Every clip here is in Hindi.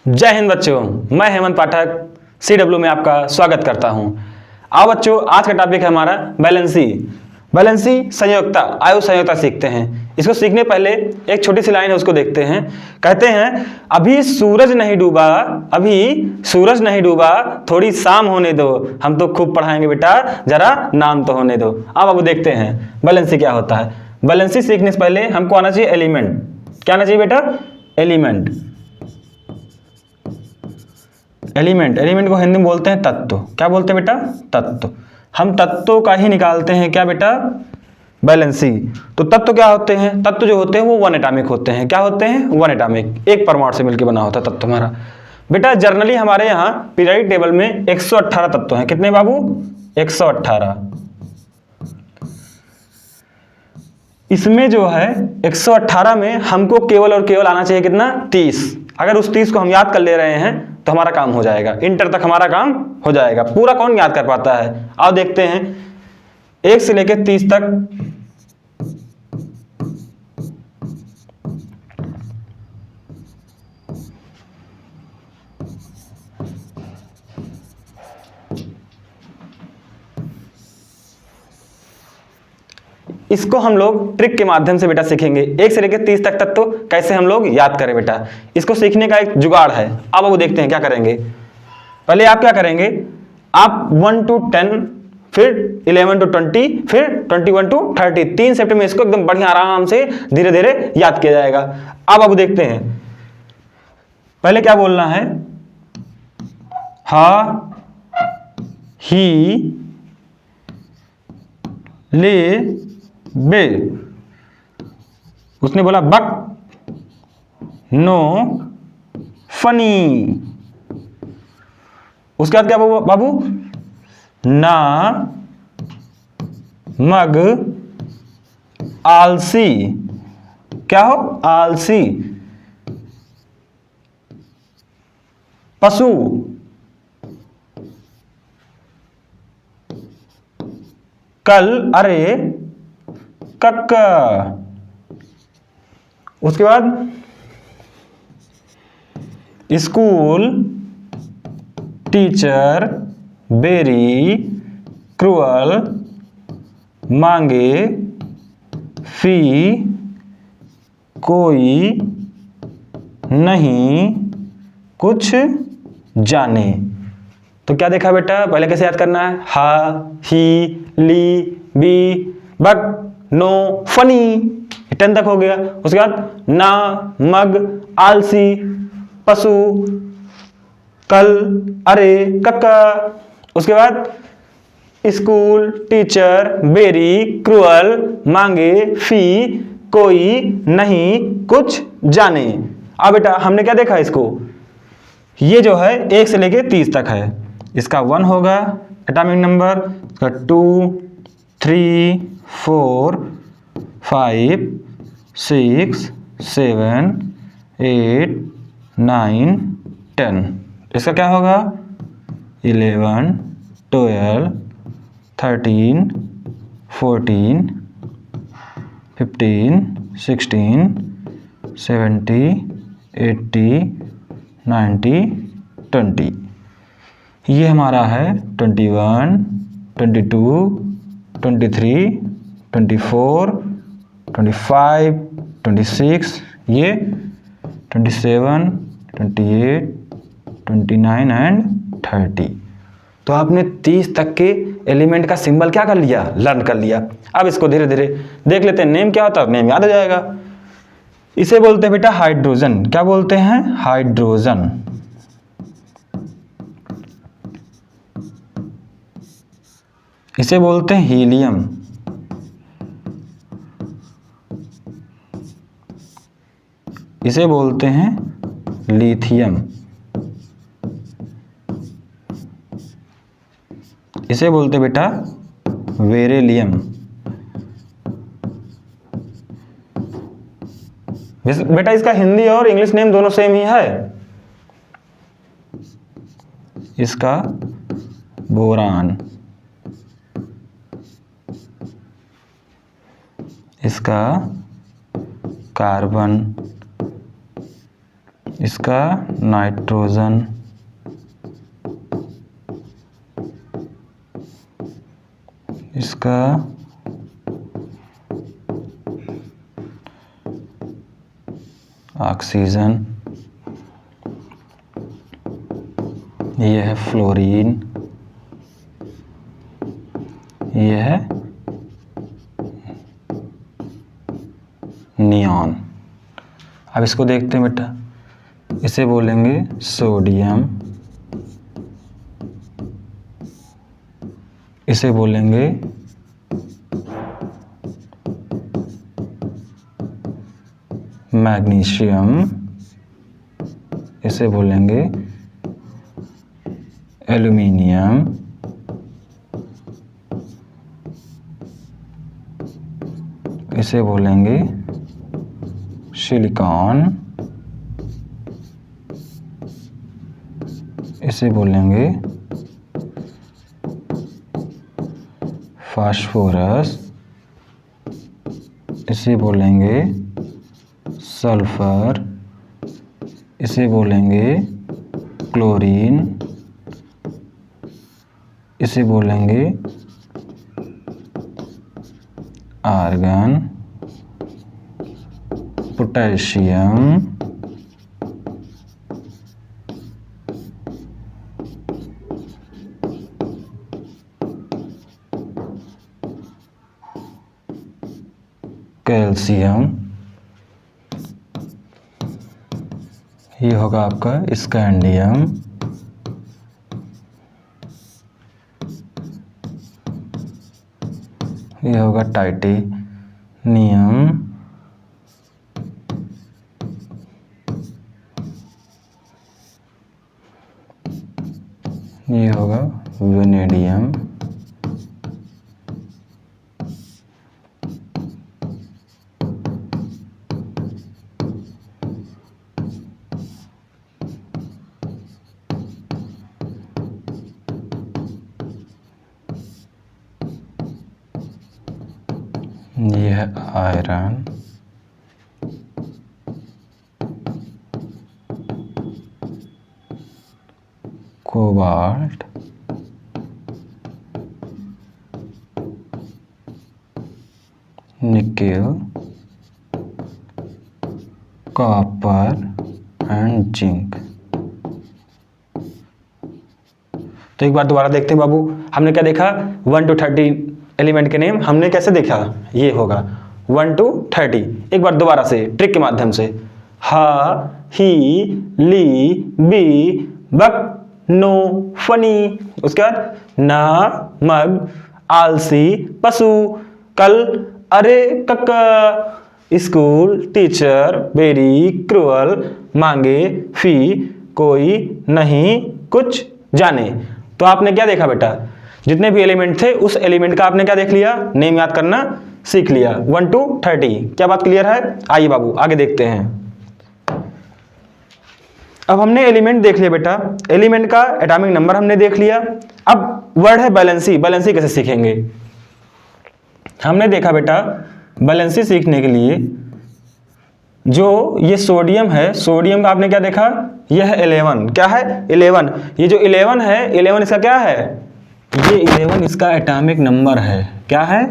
जय हिंद बच्चों, मैं हेमंत पाठक CW में आपका स्वागत करता हूं। आओ बच्चों, आज का टॉपिक है हमारा बैलेंसी। बैलेंसी संयोजकता, आयु संयोजकता सीखते हैं। इसको सीखने पहले एक छोटी सी लाइन है, उसको देखते हैं। कहते हैं अभी सूरज नहीं डूबा, अभी सूरज नहीं डूबा, थोड़ी शाम होने दो, हम तो खूब पढ़ाएंगे बेटा, जरा नाम तो होने दो। अब अब देखते हैं बैलेंसी क्या होता है। बैलेंसी सीखने से पहले हमको आना चाहिए एलिमेंट। क्या आना चाहिए बेटा? एलिमेंट। एलिमेंट को हिंदी में बोलते हैं तत्व। क्या बोलते हैं बेटा? तत्व। हम तत्वों का ही निकालते हैं क्या बेटा? बैलेंसी। तो तत्व क्या होते हैं? तत्व जो होते हैं वो वन एटॉमिक होते हैं। क्या होते हैं? वन एटॉमिक, एक परमाणु से मिलकर बना होता है तत्व हमारा। बेटा जनरली हमारे यहाँ पीरियोडिक टेबल में 118 तत्व हैं। कितने बाबू? 118। इसमें जो है 118 में हमको केवल और केवल आना चाहिए कितना? 30। अगर उस 30 को हम याद कर ले रहे हैं तो हमारा काम हो जाएगा, इंटर तक हमारा काम हो जाएगा। पूरा कौन याद कर पाता है? आओ देखते हैं 1 से लेकर 30 तक। इसको हम लोग ट्रिक के माध्यम से बेटा सीखेंगे। 1 से लेकर 30 तक तत्व कैसे हम लोग याद करें बेटा, इसको सीखने का एक जुगाड़ है। अब वो देखते हैं क्या करेंगे। पहले आप क्या करेंगे? आप 1 to 10, फिर 11 to 20, फिर 21 to 30, 3 सेट में इसको एकदम बढ़िया आराम से धीरे धीरे याद किया जाएगा। अब देखते हैं पहले क्या बोलना है। हा, ही, ले, बे। उसने बोला बक, नो, फनी। उसके बाद क्या बाबू? ना, मग, आलसी। क्या हो? आलसी। पशु, कल, अरे, कक्का। उसके बाद स्कूल, टीचर, बेरी, क्रूअल, मांगे, फी, कोई, नहीं, कुछ, जाने। तो क्या देखा बेटा? पहले कैसे याद करना है? हा, ही, ली, बी, बक, नो, फनी। 10 तक हो गया। उसके बाद ना, मग, आलसी, पशु, कल, अरे, कक्का। उसके बाद स्कूल, टीचर, बेरी, क्रूअल, मांगे, फी, कोई, नहीं, कुछ, जाने। अब बेटा हमने क्या देखा? इसको ये जो है 1 से लेके 30 तक है। इसका 1 होगा एटॉमिक नंबर, इसका 2, 3, 4, 5, 6, 7, 8, 9, 10। इसका क्या होगा? 11, 12, 13, 14, 15, 16, 17, 80, 90, 20। ये हमारा है 21, 22, 23, 24, 25, 26, ये 27, 28, 29 एंड 30। तो आपने 30 तक के एलिमेंट का सिंबल क्या कर लिया? लर्न कर लिया। अब इसको धीरे धीरे देख लेते हैं। नेम क्या होता है? नेम याद हो जाएगा। इसे बोलते हैं बेटा हाइड्रोजन। क्या बोलते हैं? हाइड्रोजन। इसे बोलते हैं हीलियम। इसे बोलते हैं लिथियम। इसे बोलते बेटा बेरिलियम। बेटा इसका हिंदी और इंग्लिश नेम दोनों सेम ही है। इसका बोरान, इसका कार्बन, इसका नाइट्रोजन, इसका ऑक्सीजन, ये है फ्लोरीन, ये है नियॉन। अब इसको देखते हैं बेटा, इसे बोलेंगे सोडियम, इसे बोलेंगे मैग्नीशियम, इसे बोलेंगे एल्यूमिनियम, इसे बोलेंगे सिलिकॉन, इसे बोलेंगे फास्फोरस, इसे बोलेंगे सल्फर, इसे बोलेंगे क्लोरीन, इसे बोलेंगे आर्गन, पोटेशियम, कैल्शियम, ये होगा आपका स्कैंडियम, ये होगा टाइटेनियम, ये होगा वेनेडियम, ये है iron, cobalt, nickel, copper and zinc. तो एक बार दोबारा देखते हैं बाबू, हमने क्या देखा 1 to 30 एलिमेंट के नेम हमने कैसे देखा, ये होगा 1 to 30। एक बार दोबारा से ट्रिक के माध्यम से, हा, ही, ली, बी, बक, नो, फनी, उसके बाद ना, मग, आलसी, पशु, कल, अरे, कक्का, स्कूल, टीचर, वेरी, क्रूअल, मांगे, फी, कोई, नहीं, कुछ, जाने। तो आपने क्या देखा बेटा, जितने भी एलिमेंट थे उस एलिमेंट का आपने क्या देख लिया, नेम याद करना सीख लिया 1 to 30। क्या बात क्लियर है? आइए बाबू आगे देखते हैं। अब हमने एलिमेंट देख लिया बेटा, एलिमेंट का एटॉमिक नंबर हमने देख लिया। अब वर्ड है बैलेंसी, बैलेंसी कैसे सीखेंगे? हमने देखा बेटा बैलेंसी सीखने के लिए जो ये सोडियम है, सोडियम का आपने क्या देखा, यह है 11, क्या है 11। ये जो 11 है, 11 इसका क्या है, ये 11 इसका एटॉमिक नंबर है, क्या है,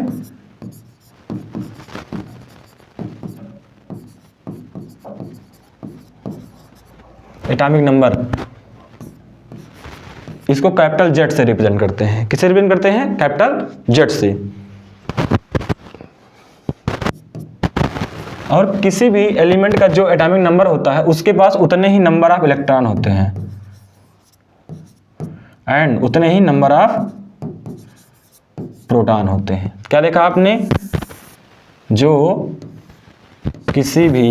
एटॉमिक नंबर। इसको कैपिटल जेड से रिप्रेजेंट करते हैं, किससे रिप्रेजेंट करते हैं, कैपिटल जेड से। और किसी भी एलिमेंट का जो एटॉमिक नंबर होता है उसके पास उतने ही नंबर ऑफ इलेक्ट्रॉन होते हैं एंड उतने ही नंबर ऑफ प्रोटॉन होते हैं। क्या देखा आपने, जो किसी भी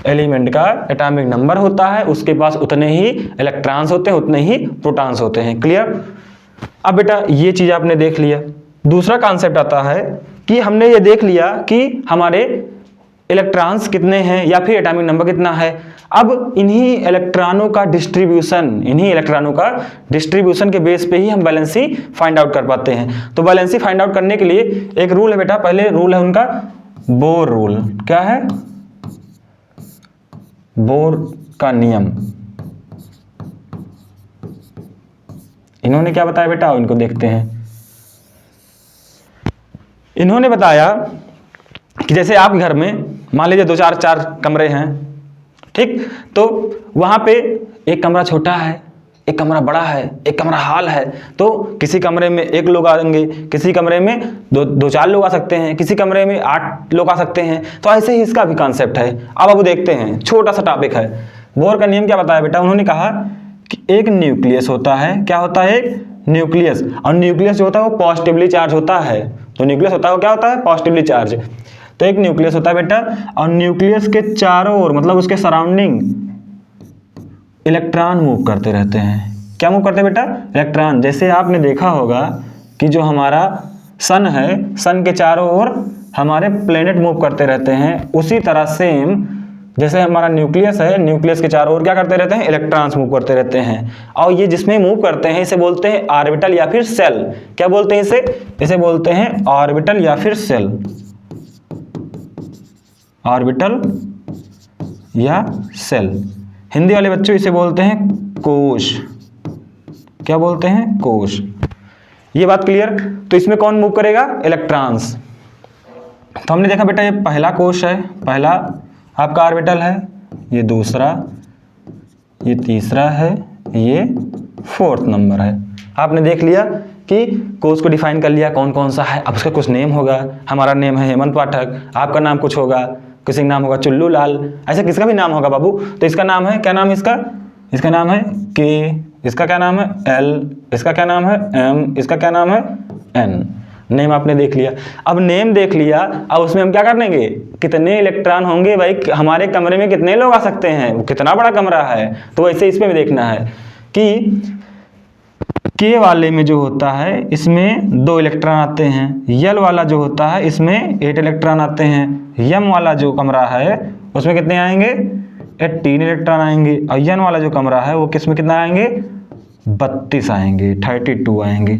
एलिमेंट का एटॉमिक नंबर होता है उसके पास उतने ही इलेक्ट्रॉन्स होते हैं, उतने ही प्रोटॉन्स होते हैं। क्लियर? अब बेटा ये चीज आपने देख लिया। दूसरा कॉन्सेप्ट आता है कि हमने ये देख लिया कि हमारे इलेक्ट्रॉन्स कितने हैं या फिर एटॉमिक नंबर कितना है। अब इन्हीं इलेक्ट्रॉनों का डिस्ट्रीब्यूशन के बेस पे ही हम बैलेंसी फाइंड आउट कर पाते हैं। तो बैलेंसी फाइंड आउट करने के लिए एक रूल है बेटा, पहले रूल है उनका बोर रूल। क्या है? बोर का नियम। इन्होंने क्या बताया बेटा, इनको देखते हैं। इन्होंने बताया कि जैसे आपके घर में मान लीजिए 2-4 कमरे हैं, ठीक, तो वहां पे एक कमरा छोटा है, एक कमरा बड़ा है, एक कमरा हॉल है। तो किसी कमरे में 1 लोग आएंगे, किसी कमरे में 2-4 लोग आ सकते हैं, किसी कमरे में 8 लोग आ सकते हैं। तो ऐसे ही इसका भी कॉन्सेप्ट है। अब वो देखते हैं, छोटा सा टॉपिक है। बोर का नियम क्या बताया बेटा, उन्होंने कहा कि एक न्यूक्लियस होता है। क्या होता है? एक न्यूक्लियस। और न्यूक्लियस जो होता है वो पॉजिटिवली चार्ज होता है। तो न्यूक्लियस होता है वो क्या होता है? Positively charge. तो एक न्यूक्लियस होता है बेटा, और न्यूक्लियस के चारों ओर मतलब उसके सराउंडिंग इलेक्ट्रॉन मूव करते रहते हैं। क्या मूव करते हैं बेटा? इलेक्ट्रॉन। जैसे आपने देखा होगा कि जो हमारा सन है, सन के चारों ओर हमारे प्लेनेट मूव करते रहते हैं, उसी तरह सेम जैसे हमारा न्यूक्लियस है, न्यूक्लियस के चारों ओर क्या करते रहते हैं? इलेक्ट्रॉन्स मूव करते रहते हैं। और ये जिसमें मूव करते हैं इसे बोलते हैं ऑर्बिटल या फिर सेल। क्या बोलते हैं इसे? इसे बोलते हैं ऑर्बिटल या फिर सेल। ऑर्बिटल या सेल। हिंदी वाले बच्चों इसे बोलते हैं कोश। क्या बोलते हैं? कोश। ये बात क्लियर? तो इसमें कौन मूव करेगा? इलेक्ट्रॉन्स। तो हमने देखा बेटा ये पहला कोश है, पहला आपका ऑर्बिटल है, ये दूसरा, ये तीसरा है, ये 4th नंबर है। आपने देख लिया कि कोश को डिफाइन कर लिया कौन कौन सा है। अब उसका कुछ नेम होगा। हमारा नेम है हेमंत पाठक, आपका नाम कुछ होगा, किसी का नाम होगा चुल्लू लाल, ऐसा किसका भी नाम होगा बाबू। तो इसका नाम है, क्या नाम इसका? इसका नाम है के, इसका क्या नाम है? एल, इसका क्या नाम है? एम, इसका क्या नाम है? एन। नेम आपने देख लिया। अब नेम देख लिया, अब उसमें हम क्या करेंगे? कितने इलेक्ट्रॉन होंगे भाई, हमारे कमरे में कितने लोग आ सकते हैं, वो कितना बड़ा कमरा है। तो वैसे इसमें भी देखना है कि के वाले में जो होता है इसमें 2 इलेक्ट्रॉन आते हैं, यल वाला जो होता है इसमें 8 इलेक्ट्रॉन आते हैं, यम वाला जो कमरा है उसमें कितने आएंगे? 18 इलेक्ट्रॉन आएंगे। और यन वाला जो कमरा है वो किसमें कितना आएंगे? 32 आएंगे, 32 आएंगे।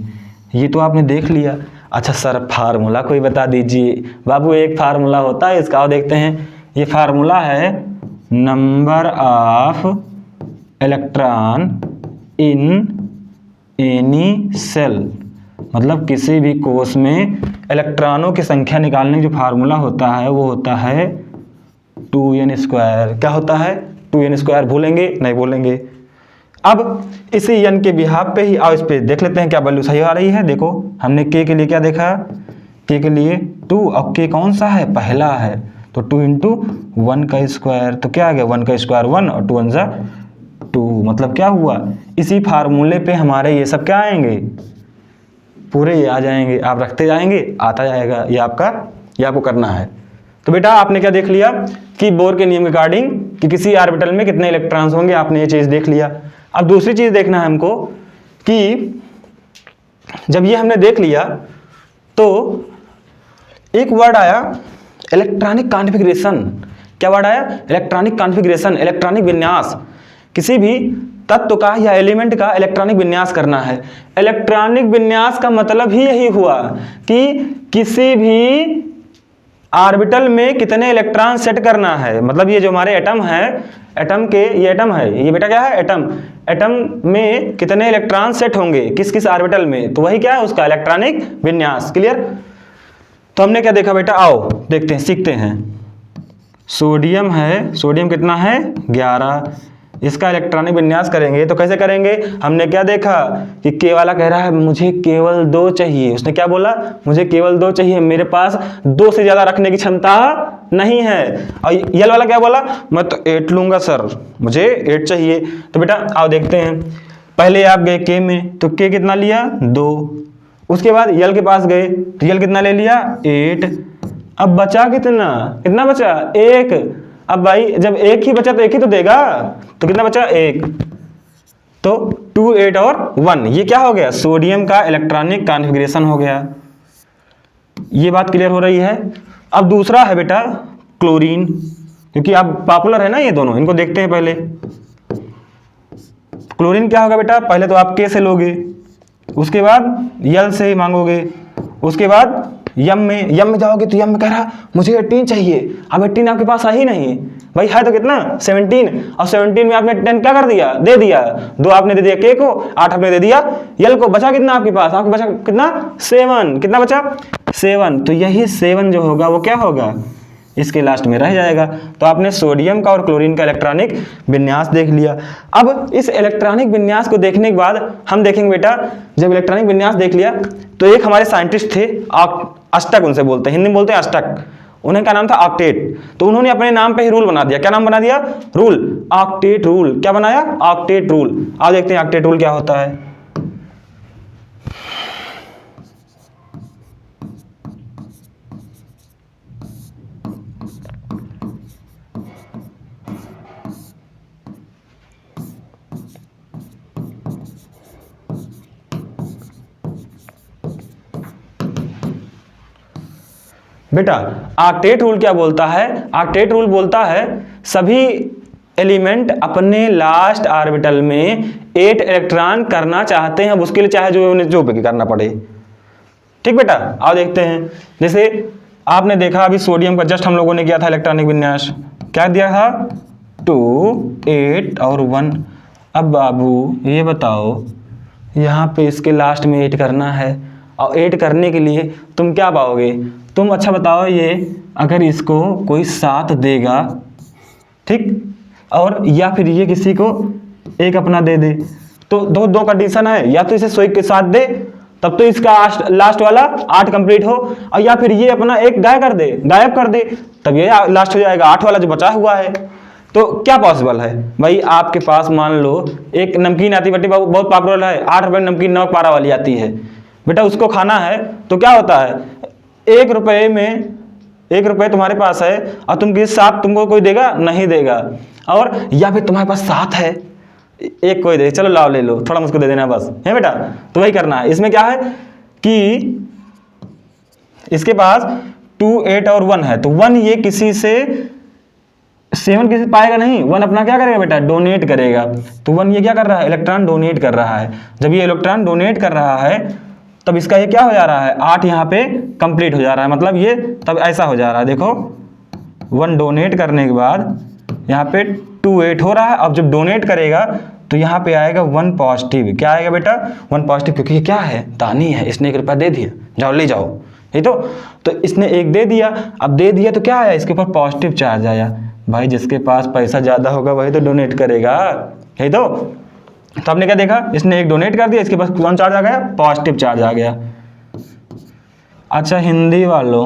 ये तो आपने देख लिया। अच्छा सर फार्मूला कोई बता दीजिए। बाबू एक फार्मूला होता है इसका, और देखते हैं। ये फार्मूला है number of electron in any cell. मतलब किसी भी कोश में इलेक्ट्रॉनों की संख्या निकालने का जो फार्मूला होता है वो होता है 2n²। क्या होता है? 2n²। भूलेंगे? नहीं भूलेंगे। अब इसी n के बिहाफ पे ही आओ इस पे देख लेते हैं क्या वैल्यू सही आ रही है। देखो हमने k के लिए क्या देखा? k के लिए 2, और k कौन सा है? पहला है। तो 2 × 1 का स्क्वायर, तो क्या आ गया? 1 का स्क्वायर 1 और 2 × 1 2। मतलब क्या हुआ? इसी फार्मूले पे हमारे ये सब क्या आएंगे? पूरे ये आ जाएंगे। आप रखते जाएंगे, आता जाएगा। ये आपको करना है। तो बेटा आपने क्या देख लिया कि बोर के नियम के अकॉर्डिंग कि किसी ऑर्बिटल में कितने इलेक्ट्रॉन्स होंगे, आपने ये चीज देख लिया। अब दूसरी चीज देखना है हमको कि जब ये हमने देख लिया तो एक वर्ड आया इलेक्ट्रॉनिक कॉन्फ़िगरेशन। क्या वर्ड आया? इलेक्ट्रॉनिक कॉन्फ़िगरेशन, इलेक्ट्रॉनिक विन्यास। किसी भी तत्व का या एलिमेंट का इलेक्ट्रॉनिक विन्यास करना है। इलेक्ट्रॉनिक विन्यास का मतलब ही यही हुआ कि किसी भी ऑर्बिटल में कितने इलेक्ट्रॉन सेट करना है। मतलब ये जो हमारे एटम है, एटम के ये एटम है, ये बेटा क्या है? एटम। एटम में कितने इलेक्ट्रॉन सेट होंगे किस किस ऑर्बिटल में, तो वही क्या है? उसका इलेक्ट्रॉनिक विन्यास। क्लियर? तो हमने क्या देखा बेटा? आओ देखते हैं, सीखते हैं। सोडियम है, सोडियम कितना है? 11। इसका इलेक्ट्रॉनिक विन्यास करेंगे तो कैसे करेंगे? हमने क्या देखा कि के वाला कह रहा है मुझे केवल 2 चाहिए। उसने क्या बोला? मुझे केवल 2 चाहिए, मेरे पास 2 से ज्यादा रखने की क्षमता नहीं है। और यल वाला क्या बोला? मैं तो 8 लूंगा सर, मुझे 8 चाहिए। तो बेटा आओ देखते हैं। पहले आप गए के में, तो के कितना लिया? 2। उसके बाद यल के पास गए तो यल कितना ले लिया? 8। अब बचा कितना? कितना बचा? 1। अब भाई जब 1 ही बचा तो 1 ही तो देगा, तो कितना बचा? 1। तो 2, 8 और 1, ये क्या हो गया? सोडियम का इलेक्ट्रॉनिक कॉन्फ़िगरेशन हो गया। ये बात क्लियर हो रही है? अब दूसरा है बेटा क्लोरीन, क्योंकि अब पॉपुलर है ना ये दोनों, इनको देखते हैं पहले। क्लोरीन क्या होगा बेटा? पहले तो आप के से लोगे, उसके बाद यल से मांगोगे, उसके बाद यम में जाओगे तो यम में कह रहा मुझे 18 चाहिए। अब 18 आपके पास आ ही नहीं भाई, है तो कितना 17, और 17 में आपने 10 क्या कर दिया, दे दिया, 2 आपने दे दिया के को, 8 आपने दे दिया यल को, बचा कितना आपके पास, आपके बचा कितना 7, कितना बचा 7। तो यही 7 जो होगा वो क्या होगा, इसके लास्ट में रह जाएगा। तो आपने सोडियम का और क्लोरीन का इलेक्ट्रॉनिक विन्यास देख लिया। अब इस इलेक्ट्रॉनिक विन्यास को देखने के बाद हम देखेंगे बेटा, जब इलेक्ट्रॉनिक विन्यास देख लिया तो एक हमारे साइंटिस्ट थे अष्टक, उनसे बोलते हैं, हिंदी में बोलते हैं अष्टक, उन्हें का नाम था ऑक्टेट। तो उन्होंने अपने नाम पे ही रूल बना दिया। क्या नाम बना दिया, रूल, ऑक्टेट रूल। क्या बनाया, ऑक्टेट रूल। आज देखते हैं ऑक्टेट रूल क्या होता है। बेटा ऑक्टेट रूल क्या बोलता है, ऑक्टेट रूल बोलता है सभी एलिमेंट अपने लास्ट ऑर्बिटल में 8 इलेक्ट्रॉन करना चाहते हैं, अब उसके लिए चाहे जो उन्हें जो भी करना पड़े। ठीक बेटा, आओ देखते हैं। जैसे आपने देखा अभी सोडियम का जस्ट हम लोगों ने किया था इलेक्ट्रॉनिक विन्यास, क्या दिया था 2, 8 और 1। अब बाबू ये बताओ यहाँ पे इसके लास्ट में 8 करना है, और 8 करने के लिए तुम क्या पाओगे, तुम अच्छा बताओ, ये अगर इसको कोई 7 देगा, ठीक, और या फिर ये किसी को एक अपना दे दे, तो दो कंडीशन है, या तो इसे 100 के साथ दे तब तो इसका लास्ट वाला 8 कंप्लीट हो, और या फिर ये अपना एक गायब कर दे तब ये लास्ट हो जाएगा 8 वाला जो बचा हुआ है। तो क्या पॉसिबल है भाई, आपके पास मान लो एक नमकीन आती बट्टी बहुत पॉपुलर है, 8 रुपये नमकीन नमक पारा वाली आती है बेटा, उसको खाना है तो क्या होता है, 1 रुपये में 1 रुपये तुम्हारे पास है और तुम किसी 7 तुमको कोई देगा, नहीं देगा, और या फिर तुम्हारे पास 7 है, एक कोई दे, चलो लाओ ले लो, थोड़ा मुझको दे देना बस, है बेटा। तो वही करना है। इसमें क्या है कि इसके पास 2, 8 और 1 है, तो 1 ये किसी से 7 किसी पाएगा नहीं, 1 अपना क्या करेगा बेटा, डोनेट करेगा। तो 1 ये क्या कर रहा है, इलेक्ट्रॉन डोनेट कर रहा है। जब ये इलेक्ट्रॉन डोनेट कर रहा है तब इसका ये क्या हो जा रहा है, 8 यहाँ पे कंप्लीट हो जा रहा है, मतलब ये तब ऐसा हो जा रहा है, देखो 1 डोनेट करने के बाद यहाँ पे 2, 8 हो रहा है। अब जब डोनेट करेगा तो यहाँ पे आएगा 1 पॉजिटिव। क्या आएगा बेटा, 1 पॉजिटिव, क्योंकि ये क्या है, दानी है, इसने 1 रुपया दे दिया, जाओ ले जाओ, ये तो इसने 1 दे दिया। अब दे दिया तो क्या आया, इसके ऊपर पॉजिटिव चार्ज आया। भाई जिसके पास पैसा ज़्यादा होगा वही तो डोनेट करेगा, यही तो आपने क्या देखा, इसने 1 डोनेट कर दिया, इसके पास कौन चार्ज आ गया, पॉजिटिव चार्ज आ गया। अच्छा हिंदी वालों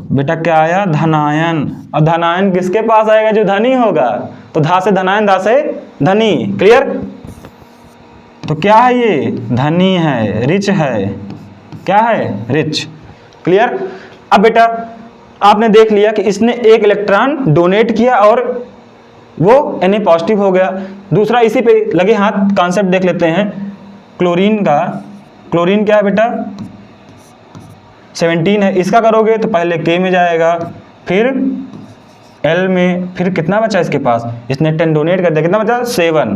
बेटा क्या आया, धनायन। और धनायन किसके पास आएगा, जो धनी होगा, तो धा से धनायन, धा से धनी, क्लियर। तो क्या है ये, धनी है, रिच है, क्या है, रिच, क्लियर। अब बेटा आपने देख लिया कि इसने 1 इलेक्ट्रॉन डोनेट किया और वो Na पॉजिटिव हो गया। दूसरा इसी पे लगे हाथ कॉन्सेप्ट देख लेते हैं क्लोरीन का। क्लोरीन क्या है बेटा, 17 है, इसका करोगे तो पहले K में जाएगा, फिर L में, फिर कितना बचा इसके पास, इसने 10 डोनेट कर दिया, कितना बचा 7।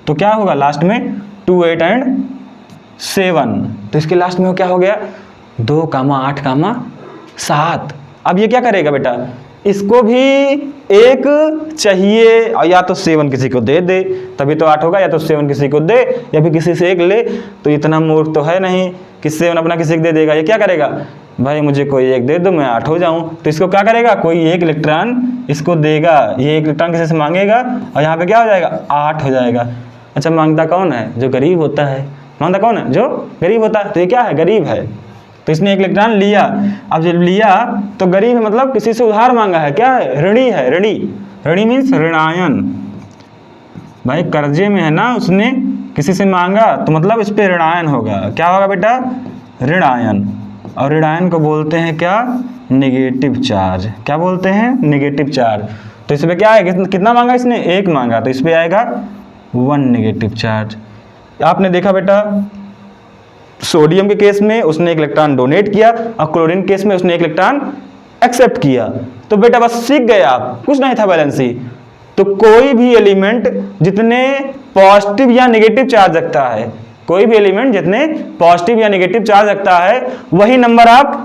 तो क्या होगा लास्ट में 2, 8 एंड 7। तो इसके लास्ट में क्या हो गया, 2, 8, 7। अब ये क्या करेगा बेटा, इसको भी 1 चाहिए, और या तो 7 किसी को दे दे तभी तो 8 होगा, या तो 7 किसी को दे या फिर किसी से 1 ले। तो इतना मूर्ख तो है नहीं कि 7 अपना किसी को दे देगा। ये क्या करेगा, भाई मुझे कोई 1 दे दो मैं 8 हो जाऊं। तो इसको क्या करेगा, कोई 1 इलेक्ट्रॉन इसको देगा, ये 1 इलेक्ट्रॉन किसी से मांगेगा और यहाँ पे क्या हो जाएगा, 8 हो जाएगा। अच्छा मांगता कौन है, जो गरीब होता है, मांगता कौन है, जो गरीब होता है। तो ये क्या है, गरीब है, तो इसने 1 इलेक्ट्रॉन लिया। अब जब लिया तो गरीब है, मतलब किसी से उधार मांगा है, क्या है, ऋणी है, ऋणी मीन्स ऋणायन। भाई कर्जे में है ना, उसने किसी से मांगा तो मतलब इस पे ऋणायन होगा। क्या होगा बेटा, ऋणायन। और ऋणायन को बोलते हैं क्या, नेगेटिव चार्ज। क्या बोलते हैं, नेगेटिव चार्ज। तो इस पे क्या है, कितना मांगा इसने, 1 मांगा, तो इस पे आएगा 1 नेगेटिव चार्ज। आपने देखा बेटा सोडियम के केस में उसने 1 इलेक्ट्रॉन डोनेट किया और क्लोरीन केस में उसने 1 इलेक्ट्रॉन एक्सेप्ट किया। तो बेटा बस सीख गए आप, कुछ नहीं था बैलेंसी। तो कोई भी एलिमेंट जितने पॉजिटिव या नेगेटिव चार्ज रखता है कोई भी एलिमेंट जितने पॉजिटिव या नेगेटिव चार्ज रखता है वही नंबर ऑफ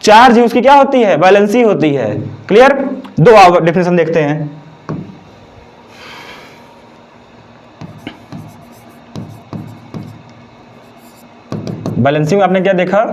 चार्ज उसकी क्या होती है, वैलेंसी होती है। क्लियर। दो डेफिनेशन देखते हैं। बैलेंसिंग में आपने क्या देखा,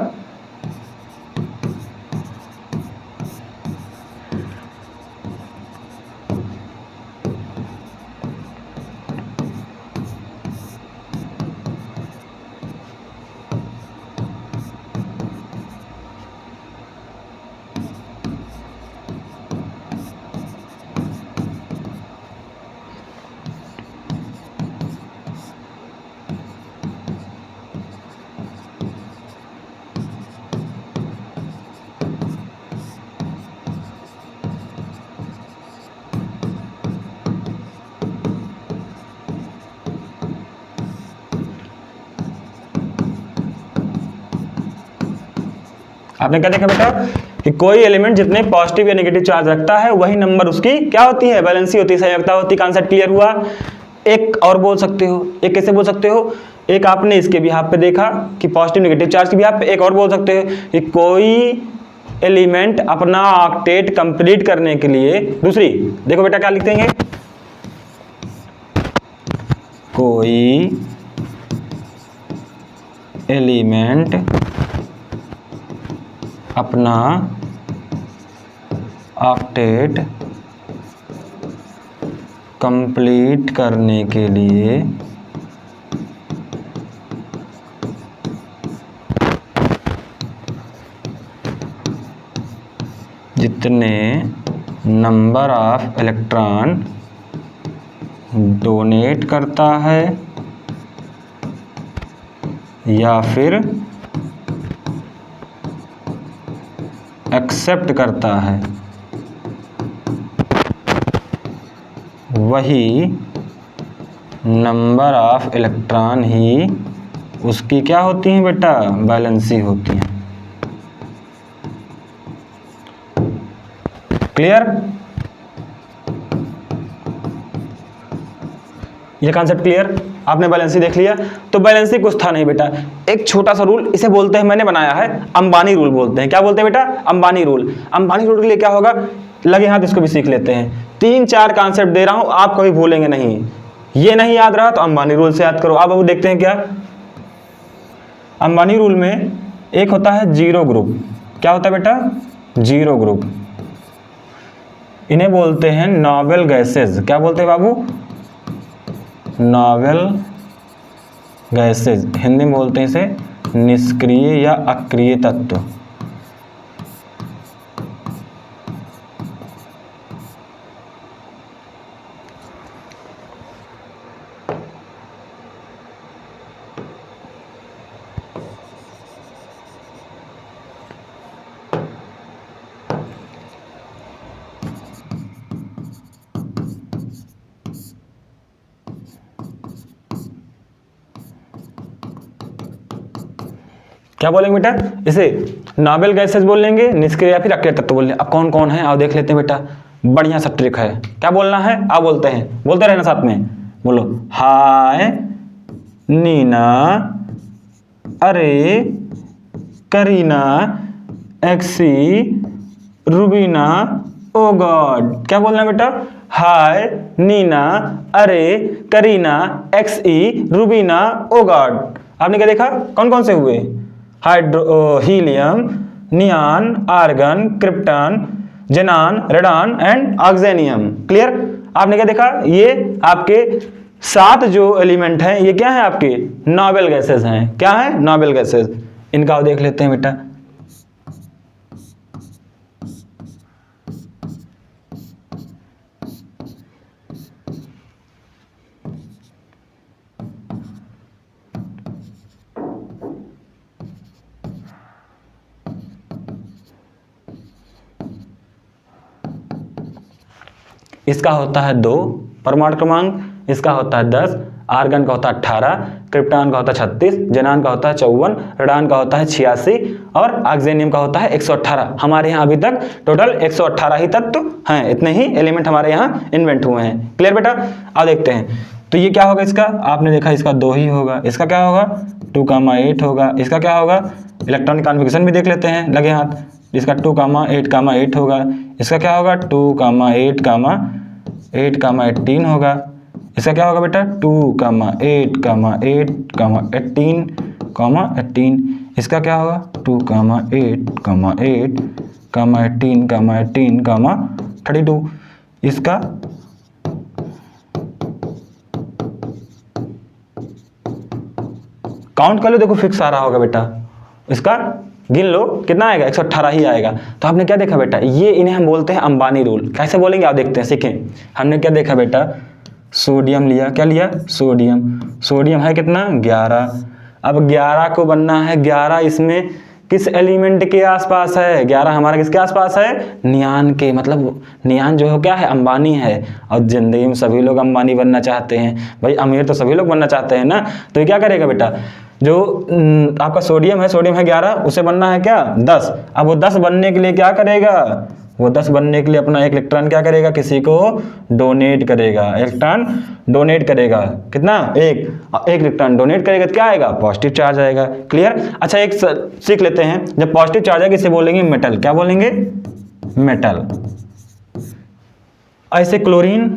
आपने क्या देखा बेटा कि कोई एलिमेंट जितने पॉजिटिव या नेगेटिव चार्ज रखता है वही नंबर उसकी क्या होती है, वैलेंसी होती है, संयोजकता होती है। कॉन्सेप्ट क्लियर हुआ। एक और बोल सकते हो, एक कैसे बोल सकते हो, एक आपने इसके बिहाफ पे देखा कि पॉजिटिव नेगेटिव चार्ज के बिहाफ पे, एक और बोल सकते हो कि कोई एलिमेंट अपना ऑक्टेट कंप्लीट करने के लिए, दूसरी देखो बेटा क्या लिख देंगे, कोई एलिमेंट अपना ऑक्टेट कंप्लीट करने के लिए जितने नंबर ऑफ इलेक्ट्रॉन डोनेट करता है या फिर एक्सेप्ट करता है वही नंबर ऑफ इलेक्ट्रॉन ही उसकी क्या होती हैं बेटा, बैलेंसी होती हैं। क्लियर। ये कॉन्सेप्ट क्लियर। आपने बैलेंसी देख लिया। तो बैलेंसी कुछ था नहीं बेटा, एक छोटा सा रूल, इसे बोलते हैं, मैंने बनाया है, अंबानी रूल बोलते हैं। क्या बोलते हैं बेटा, अंबानी रूल। अंबानी रूल के लिए क्या होगा, लगे हाथ इसको भी सीख लेते हैं। 3-4 कॉन्सेप्ट दे रहा हूं, आप कभी भूलेंगे नहीं। ये नहीं याद रहा तो अंबानी रूल से याद करो। अब वो देखते हैं क्या, अंबानी रूल में एक होता है जीरो ग्रुप। क्या होता है बेटा, जीरो ग्रुप। इन्हें बोलते हैं नोबेल गैसेज। क्या बोलते हैं बाबू, नोबेल गैसेज। हिंदी में बोलते हैं इसे निष्क्रिय या अक्रिय तत्व। क्या बोलेंगे बेटा, इसे नोबेल गैसेज बोल लेंगे, निष्क्रिय या फिर अक्रिय तत्व बोल लेंगे। अब कौन कौन है आओ देख लेते हैं बेटा, बढ़िया सा ट्रिक है। क्या बोलना है, आप बोलते हैं, बोलते रहना साथ में, बोलो हाय नीना, अरे करीना, एक्सी, रूबीना, ओ गॉड। क्या बोलना है बेटा, हाय नीना, अरे करीना, एक्सी, रूबीना, ओ गॉड। आपने क्या देखा, कौन कौन से हुए, helium, neon, argon, krypton, xenon, radon and ऑक्सेनियम। क्लियर। आपने क्या देखा, ये आपके 7 जो एलिमेंट हैं ये क्या है, आपके नोबेल गैसेस हैं। क्या है, नोबेल गैसेस। इनका देख लेते हैं बेटा। इसका होता है 2 परमाणु क्रमांक, इसका होता है 10, आर्गन का होता है 18, क्रिप्टॉन का होता है 36, जेनान का होता है 54, रेडान का होता है 86 और ऑक्सेनियम का होता है 118। हमारे यहाँ अभी तक टोटल 118 ही तत्व हैं, इतने ही एलिमेंट हमारे यहाँ इन्वेंट हुए हैं। क्लियर बेटा। अब देखते हैं तो ये क्या होगा इसका, आपने देखा इसका 2 ही होगा, इसका क्या होगा 2,8 होगा, इसका क्या होगा इलेक्ट्रॉनिक कॉन्फ़िगरेशन भी देख लेते हैं लगे हाथ, इसका 2,8,8 होगा, इसका क्या होगा 2,8,8,18 होगा, इसका क्या होगा बेटा 2,8,8,18, इसका क्या होगा 2,8,8,18,32, इसका काउंट कर लो, देखो फिक्स आ रहा होगा बेटा, इसका गिन लो कितना आएगा 118 ही आएगा। तो आपने क्या देखा बेटा, ये इन्हें हम बोलते हैं अंबानी रूल। कैसे बोलेंगे आप देखते हैं, सीखें। हमने क्या देखा बेटा, सोडियम लिया, क्या लिया सोडियम, सोडियम है कितना 11। अब 11 को बनना है 11, इसमें किस एलिमेंट के आसपास है, 11 हमारा किसके आसपास है, नियान के, मतलब नियान जो है क्या है अंबानी है। और जिंदगी में सभी लोग अंबानी बनना चाहते हैं भाई, अमीर तो सभी लोग बनना चाहते हैं ना। तो ये क्या करेगा बेटा, जो आपका सोडियम है 11, उसे बनना है क्या 10। अब वो 10 बनने के लिए क्या करेगा, वो 10 बनने के लिए अपना एक इलेक्ट्रॉन क्या करेगा, किसी को डोनेट करेगा, इलेक्ट्रॉन डोनेट करेगा, कितना एक इलेक्ट्रॉन डोनेट करेगा तो क्या आएगा पॉजिटिव चार्ज आएगा। क्लियर। अच्छा एक सीख लेते हैं, जब पॉजिटिव चार्ज आएगा इसे बोलेंगे मेटल, क्या बोलेंगे मेटल। ऐसे क्लोरीन,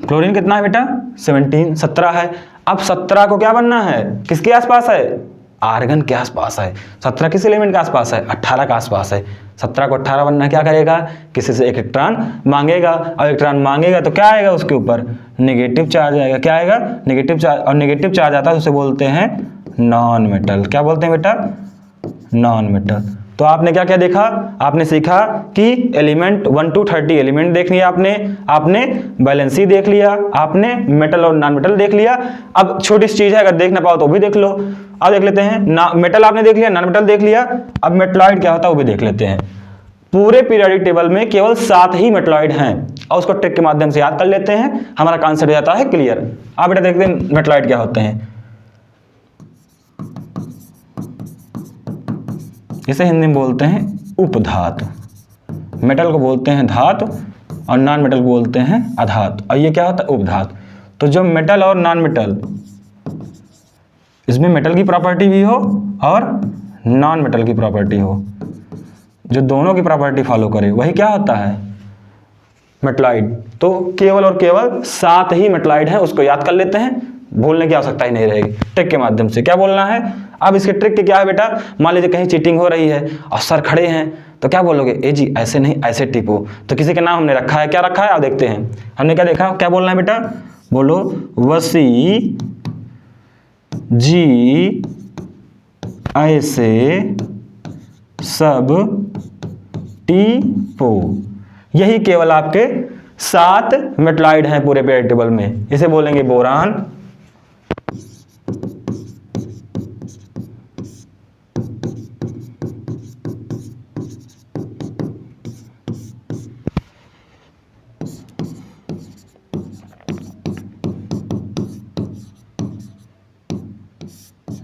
क्लोरीन कितना है बेटा 17 है। अब 17 को क्या बनना है, किसके आसपास है, आर्गन के आसपास है। 17 किस एलिमेंट के आसपास है, 18 के आसपास है। 17 को 18 बनना क्या करेगा, किसी से एक इलेक्ट्रॉन मांगेगा, और इलेक्ट्रॉन मांगेगा तो क्या आएगा उसके ऊपर नेगेटिव चार्ज आएगा, क्या आएगा नेगेटिव चार्ज। और नेगेटिव चार्ज आता है उसे बोलते हैं नॉन मेटल, क्या बोलते हैं बेटा नॉन मेटल। तो आपने क्या क्या देखा, आपने सीखा कि एलिमेंट 1 to 30 एलिमेंट देख लिया आपने बैलेंसी देख लिया, आपने मेटल और नॉन मेटल देख लिया। अब छोटी सी चीज है, अगर देख ना पाओ तो भी देख लो। अब देख लेते हैं, मेटल आपने देख लिया, नॉन मेटल देख लिया, अब मेटलॉइड क्या होता है वो भी देख लेते हैं। पूरे पीरियोडिक टेबल में केवल 7 ही मेटलॉइड हैं, और उसको ट्रिक के माध्यम से याद कर लेते हैं, हमारा कॉन्सेप्ट हो जाता है क्लियर। अब बेटा देखते हैं मेटलॉइड क्या होते हैं। इसे हिंदी में बोलते हैं उपधातु, मेटल को बोलते हैं धातु और नॉन मेटल को बोलते हैं अधातु, और ये क्या होता है उपधातु। तो जो मेटल और नॉन मेटल, इसमें मेटल की प्रॉपर्टी भी हो और नॉन मेटल की प्रॉपर्टी हो, जो दोनों की प्रॉपर्टी फॉलो करे, वही क्या होता है मेटलॉइड। तो केवल और केवल 7 ही मेटलॉइड हैं, उसको याद कर लेते हैं, भूलने की आवश्यकता ही नहीं रहेगी। ट्रिक के माध्यम से क्या बोलना है। अब इसके ट्रिक क्या है बेटा, मान लीजिए कहीं चीटिंग हो रही है और सर खड़े हैं, तो क्या बोलोगे, ए जी ऐसे नहीं ऐसे टिपो। तो किसी का नाम हमने रखा है, क्या रखा है आप देखते हैं, हमने क्या देखा, क्या बोलना है बेटा, बोलो वसी जी ऐसे सब टिपो। यही केवल आपके 7 मेटलॉइड हैं पूरे पीरियोडिक टेबल में, इसे बोलेंगे बोरान,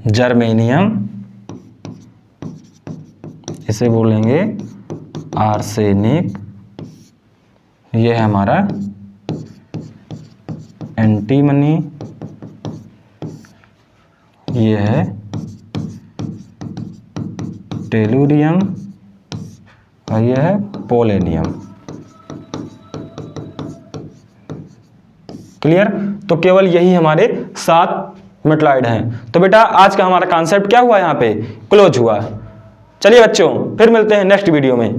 जर्मेनियम, इसे बोलेंगे आर्सेनिक, ये है हमारा एंटीमनी, ये है टेलुरियम, और ये है पोलेनियम। क्लियर। तो केवल यही हमारे 7 मेटलॉइड हैं। तो बेटा आज का हमारा कॉन्सेप्ट क्या हुआ, यहाँ पे क्लोज हुआ। चलिए बच्चों फिर मिलते हैं नेक्स्ट वीडियो में।